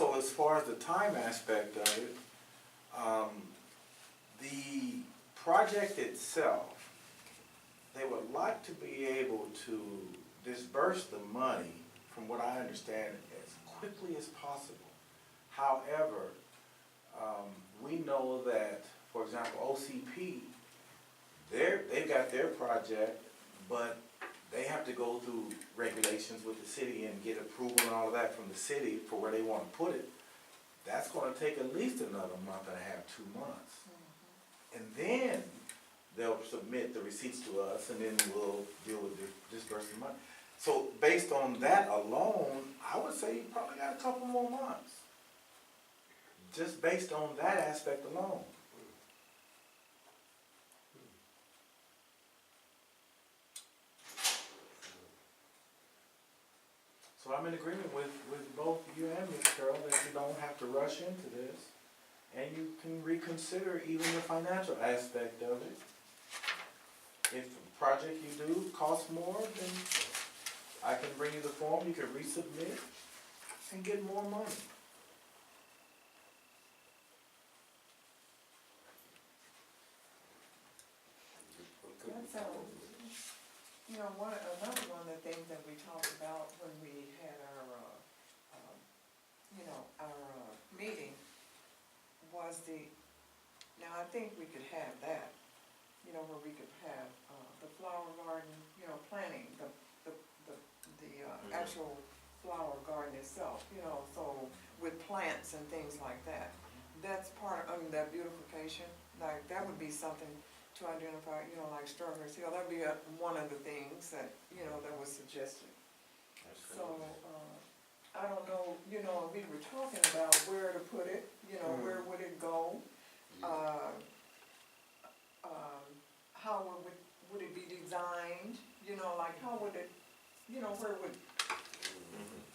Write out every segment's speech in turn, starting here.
also, as far as the time aspect of it, the project itself, they would like to be able to disperse the money, from what I understand, as quickly as possible. However, we know that, for example, OCP, they've got their project, but they have to go through regulations with the city and get approval and all of that from the city for where they want to put it. That's going to take at least another month and a half, 2 months. And then they'll submit the receipts to us, and then we'll deal with disbursing money. So based on that alone, I would say you probably got a couple more months. Just based on that aspect alone. So I'm in agreement with both you and Ms. Carroll that you don't have to rush into this, and you can reconsider even the financial aspect of it. If the project you do costs more, then I can bring you the form, you can resubmit and get more money. That's, you know, another one of the things that we talked about when we had our, our meeting was now I think we could have that, where we could have, the flower garden, planting, the actual flower garden itself, so with plants and things like that. That's part of, that beautification, like, that would be something to identify, like Strawberry Hill. That'd be one of the things that, that was suggested. So, I don't know, we were talking about where to put it, where would it go? How would it be designed? Like, how would it,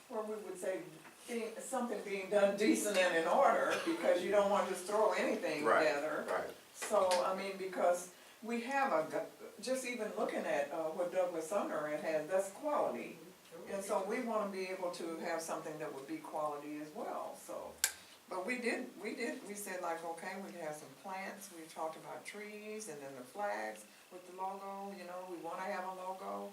where we would say something being done decent and in order, because you don't want to just throw anything together. Right. So, I mean, because we have just even looking at what Douglas Sumner has, that's quality. And so we want to be able to have something that would be quality as well, so. But we said like, okay, we have some plants, we talked about trees, and then the flags with the logo, we want to have a logo.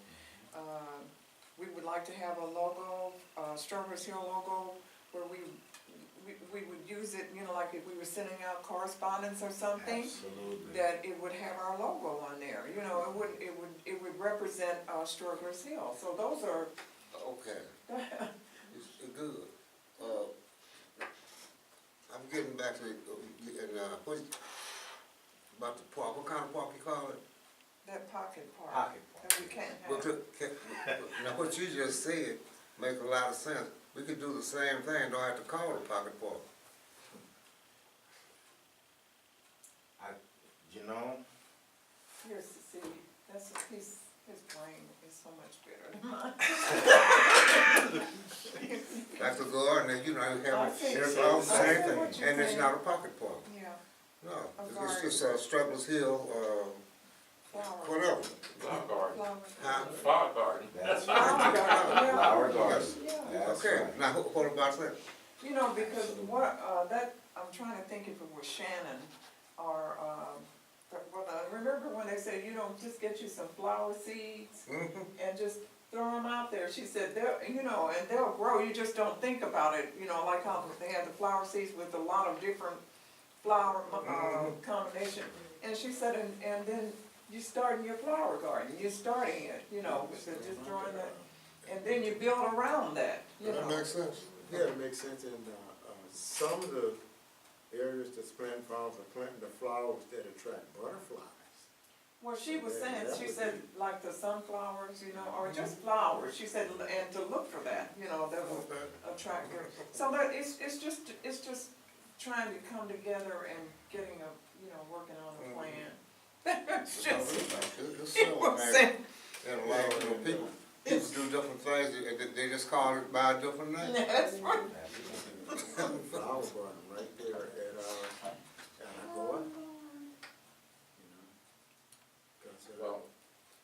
We would like to have a logo, Strawberry Hill logo, where we would use it, like if we were sending out correspondence or something. Absolutely. That it would have our logo on there, it would represent Strawberry Hill, so those are. Okay. It's good. I'm getting back to about the park. What kind of park you call it? That pocket park. Pocket park. That we can't have. Now what you just said makes a lot of sense. We could do the same thing, don't have to call it pocket park. Here's, see, that's his brain is so much better than mine. Like the garden, you have it's I all the see same what thing, you're and it's saying. not a pocket park. Yeah, No, A it's just Strawberry Hill, flower. whatever. Flower garden. Flower. Huh? Flower garden. That's Flower right. garden, yeah. Flower garden. Yeah. That's Okay, right. now what about that? Because I'm trying to think if it was Shannon or, remember when they said, just get you some flower seeds and just throw them out there. She said, and they'll grow, you just don't think about it, like how they had the flower seeds with a lot of different flower combination. And she said, and then you start in your flower garden, you're starting it, with just throwing that, and then you build around that, That makes sense. Yeah, it makes sense, and some of the areas that's planting flowers are planting the flowers that attract butterflies. Well, she was Yeah, saying, that she would said, be- like the sunflowers, or just flowers, she said, and to look for that, that will attract her. So that, it's just trying to come together and getting working on a plan. It's just, It's it so was amazing. saying, And a lot of people do different things, they just call it by a different name. that's right. Flower garden right there at Agora. Well,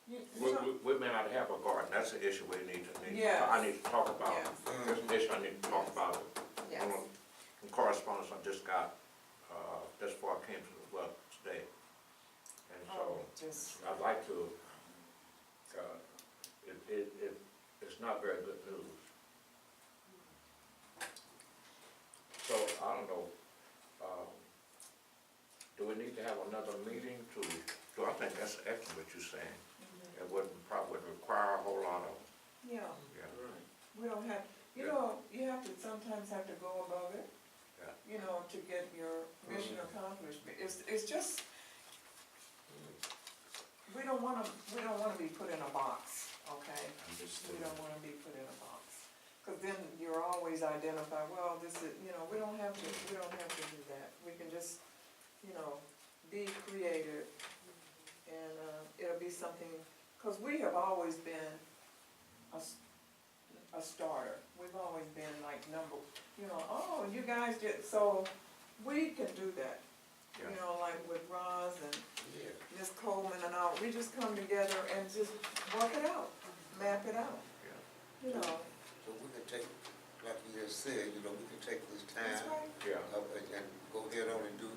You- we may not have a garden, that's an issue we need to, Yes. I need to talk about. Yes. There's an issue I need to talk about. Yes. got, that's before I came to the club today. And so, Just, I'd like to, it's not very good news. So, I don't know, do we need to have another meeting to, I think that's excellent what you're saying. It wouldn't, probably wouldn't require a whole lot of, yeah, yeah, Right. we don't have, you Yeah. know, you have to sometimes have to go above it. Yeah. You know, to get your mission accomplished. It's just, we don't wanna be put in a box, okay? We don't wanna be put in a box. Cause then you're always identified, well, this is, you know, we don't have to do that. We can just, you know, be creative and, it'll be something, cause we have always been a starter. We've always been like you know, oh, you guys did, so we can do that. You Yeah. know, like with Roz and Yeah. Ms. Coleman and all, we just come together and just work it out, map it out, yeah, you know. So we can take, like you just said, you know, we can take this That's time right. yeah. and go ahead on and do,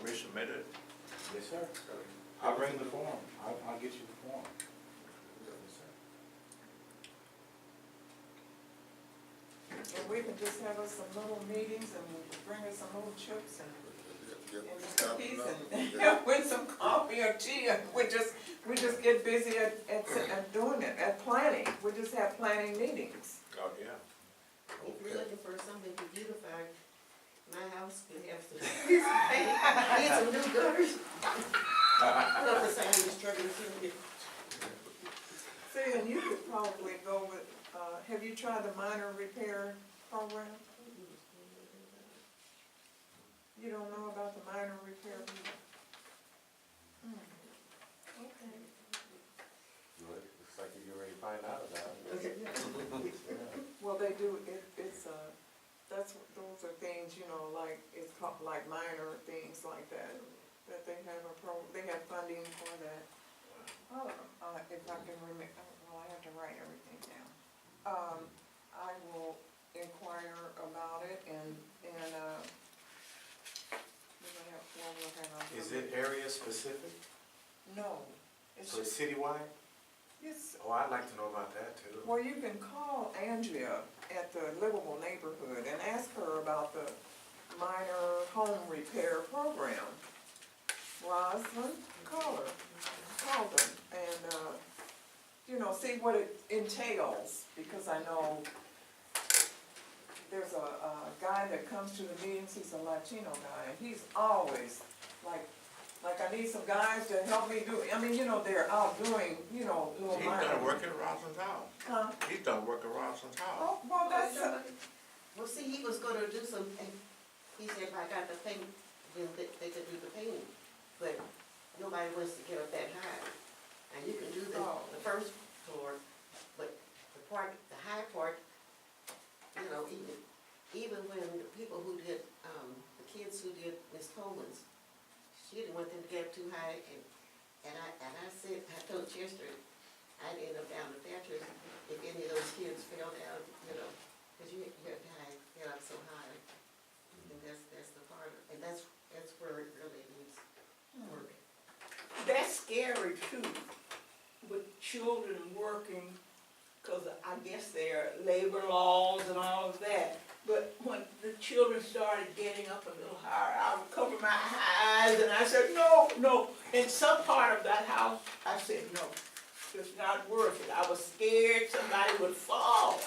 Resubmit it? Yes, sir. I'll bring the form. I'll get you the form. Yes, sir. And we can just have us some little meetings and bring us some little chips and cookies and with some coffee or tea, and we just get busy at doing it, at planning. We just have planning meetings. Oh, yeah. If you're looking for something to beautify, my house could have some, need some new gutters. Not the same as struggling to get. See, and you could probably go with, have you tried the minor repair program? You don't know about the minor repair? Hmm. Okay. Looks like you already find out about it. Well, they do, those are things, you know, like, it's called, like minor things like that they have they have funding for that. Oh, if I can remember, well, I have to write everything down. I will inquire about it and, we'll have our. Is it area specific? No, it's So it's just, citywide? it's, Oh, I'd like to know about that too. well, you can call Andrea at the Livable Neighborhood and ask her about the minor home repair program. Rosalind, call them, and, you know, see what it entails, because I know there's a guy that comes to the meetings, he's a Latino guy, and he's always, like I need some guys to help me do, I mean, you know, they're out doing, you know, little He's minor. done work at Ross's house. Huh? He's done work at Ross's house. Oh, well, that's, Well, see, he was gonna do some, he said if I got the paint, then they could do the painting, but nobody wants to get up that high. And you can do the first floor, but the high part, you know, even when the people who did, the kids who did Miss Coleman's, she didn't want them to get up too high, and I said, I told Chester, I'd end up down the Thatcher's if any of those kids fell down, you know, because you have to get up so high, and that's the part, and that's where it really needs work. That's scary too, with children working, cause I guess there are labor laws and all of that. But when the children started getting up a little higher, I would cover my eyes and I said, no. In some part of that house, I said, no, it's not worth it. I was scared somebody would fall.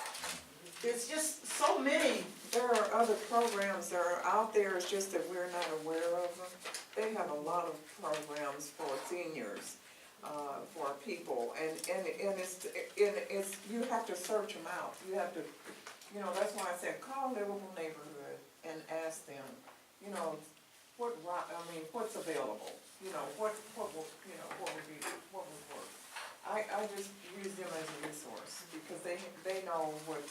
It's just so many. there are other programs that are out there, it's just that we're not aware of them. They have a lot of programs for seniors, for people, and it's, you have to search them out. You have to, you know, that's why I said, call Livable Neighborhood and ask them, you know, what's available, you know, what would work. I just use them as a resource, because they know what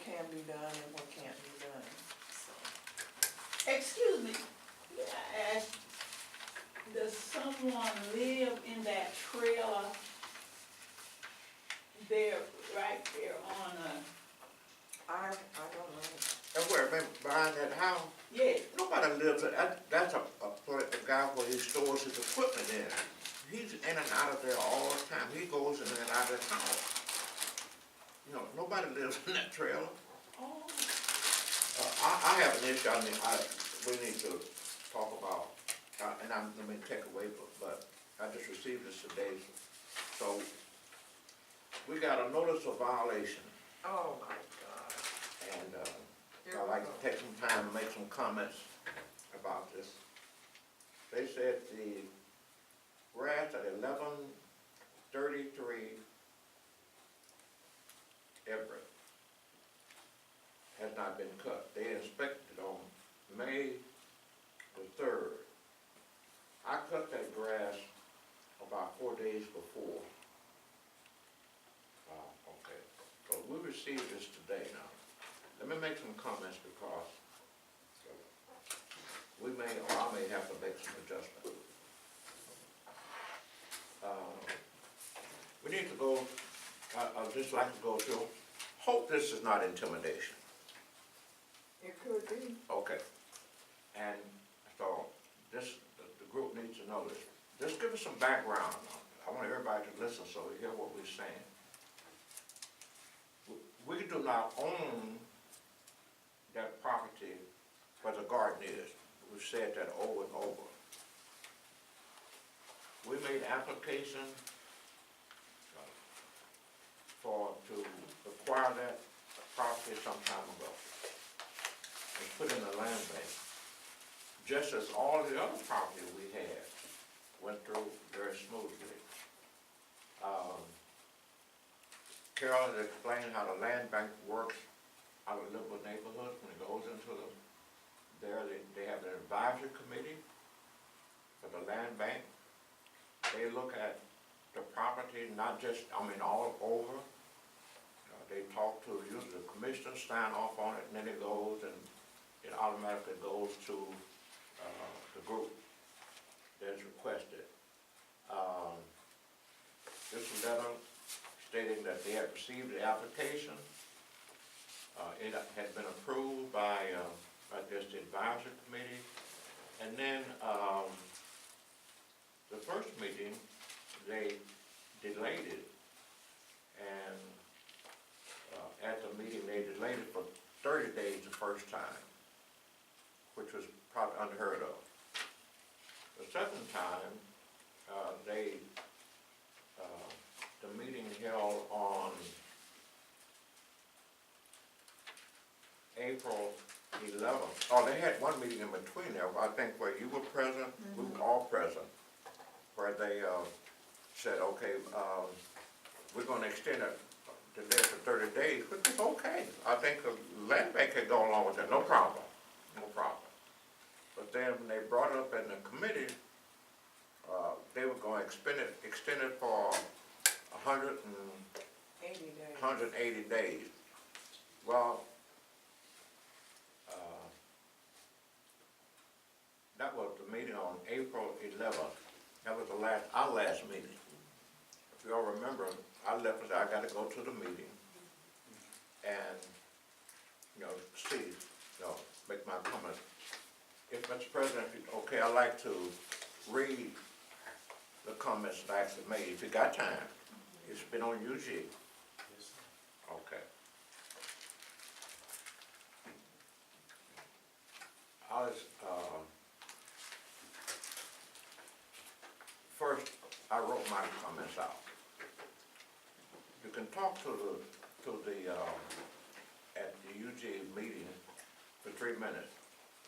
can be done and what can't be done, so. Excuse me, may I ask, does someone live in that trailer there, right there on, I don't know. And where, man buying that house, Yeah, nobody lives, that's a guy where he stores his equipment in. He's in and out of there all the time, he goes in and out of the house. You know, nobody lives in that trailer. oh, I have an issue, we need to talk about, and let me take away, but I just received this today. So, we got a notice of violation, Oh, my God. and, Here I'd we like go. to take some time to make some comments about this. They said the grass at 1133 Everett has not been cut. They inspected on May the 3rd. I cut that grass about 4 days before. Okay, so we received this today now. Let me make some comments because we may, or I may have to make some adjustments. We need to go, I'd just like to go through, hope this is not intimidation. It could be. Okay. And so this, the group needs to know this. Just give us some background. I want everybody to listen so we hear what we're saying. We do not own that property where the garden is. We've said that over and over. We made application to acquire that property some time ago. And put in the land bank. Just as all the other property we had went through very smoothly. Carol has explained how the land bank works out of Liberal neighborhoods when it goes into they have an advisory committee for the land bank. They look at the property, not just, all over. They talk to, usually the commissioners sign off on it, and then it goes and it automatically goes to the group that is requested. This letter stating that they had received the application. It had been approved by the advisory committee. And then the first meeting, they delayed it. And at the meeting, they delayed it for 30 days the first time, which was probably unheard of. The second time, the meeting held on April 11th. Oh, they had one meeting in between there, I think where you were present, we were all present, where they said, okay, we're gonna extend it to there for 30 days, which is okay. I think the land bank could go along with that, no problem, no problem. But then when they brought it up in the committee, they were going to extend it for 180 days. Well, that was the meeting on April 11th. That was our last meeting. If you all remember, I left and said, I got to go to the meeting and, make my comment. If Mr. President, okay, I'd like to read the comments that I actually made, if you got time. It's been on UG. Okay. First, I wrote my comments out. You can talk to the at the UG meeting for 3 minutes.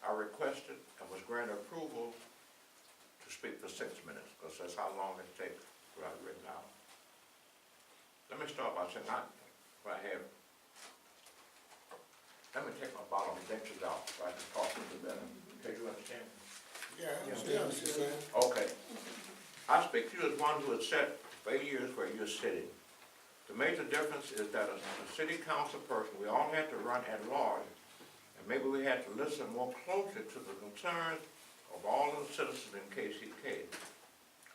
I requested and was granted approval to speak for 6 minutes, because that's how long it takes what I've written out. Let me start by saying, let me take my bottom dentures out so I can talk a little better. Okay, you understand? Yeah, I understand what you're saying. Okay. I speak to you as one who has sat for 8 years where you're sitting. The major difference is that as a city council person, we all had to run at large, and maybe we had to listen more closely to the concerns of all of the citizens in KCK.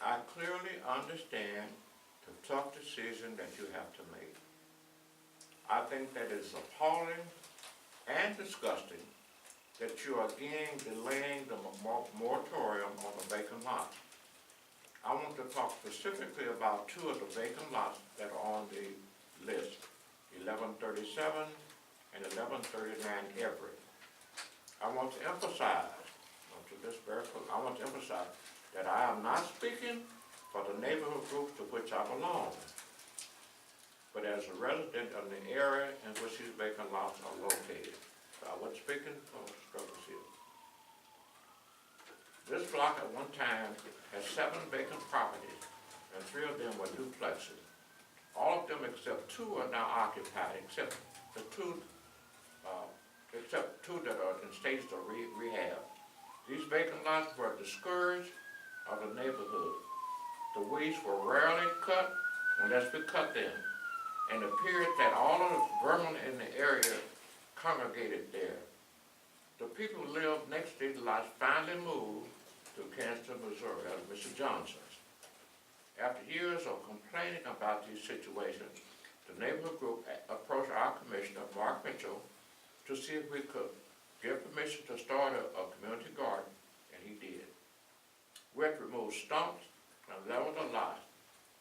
I clearly understand the tough decision that you have to make. I think that is appalling and disgusting that you are again delaying the moratorium on the vacant lots. I want to talk specifically about two of the vacant lots that are on the list, 1137 and 1139 Everett. I want to emphasize, I want to emphasize that I am not speaking for the neighborhood group to which I belong, but as a resident of the area in which these vacant lots are located. So I wasn't speaking for Struggles Hill. This block at one time had 7 vacant properties, and 3 of them were duplexes. All of them except 2 are now occupied, except two that are in stages of rehab. These vacant lots were the scourge of the neighborhood. The weeds were rarely cut unless we cut them, and it appeared that all of the vermin in the area congregated there. The people who lived next to these lots finally moved to Kansas, Missouri, that was Mr. Johnson's. After years of complaining about these situations, the neighborhood group approached our commissioner, Mark Mitchell, to see if we could give permission to start a community garden, and he did. We had to remove stumps and level the lot.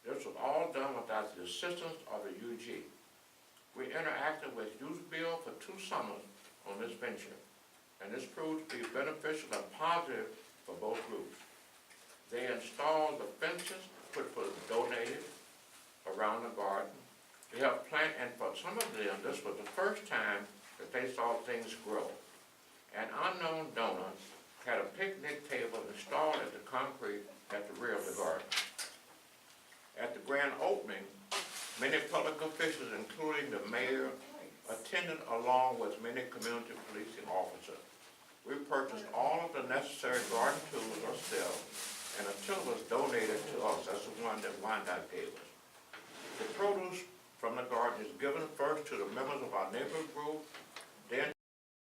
This was all done without the assistance of the UG. We interacted with Youth Bill for 2 summers on this venture, and this proved to be beneficial and positive for both groups. They installed the fences, which was donated around the garden. They helped plant, and for some of them, this was the first time that they saw things grow. An unknown donor had a picnic table installed at the concrete at the rear of the garden. At the grand opening, many public officials, including the mayor, attended along with many community policing officers. We purchased all of the necessary garden tools ourselves, and a tiller was donated to us. That's the one that Wyandotte gave us. The produce from the garden is given first to the members of our neighborhood group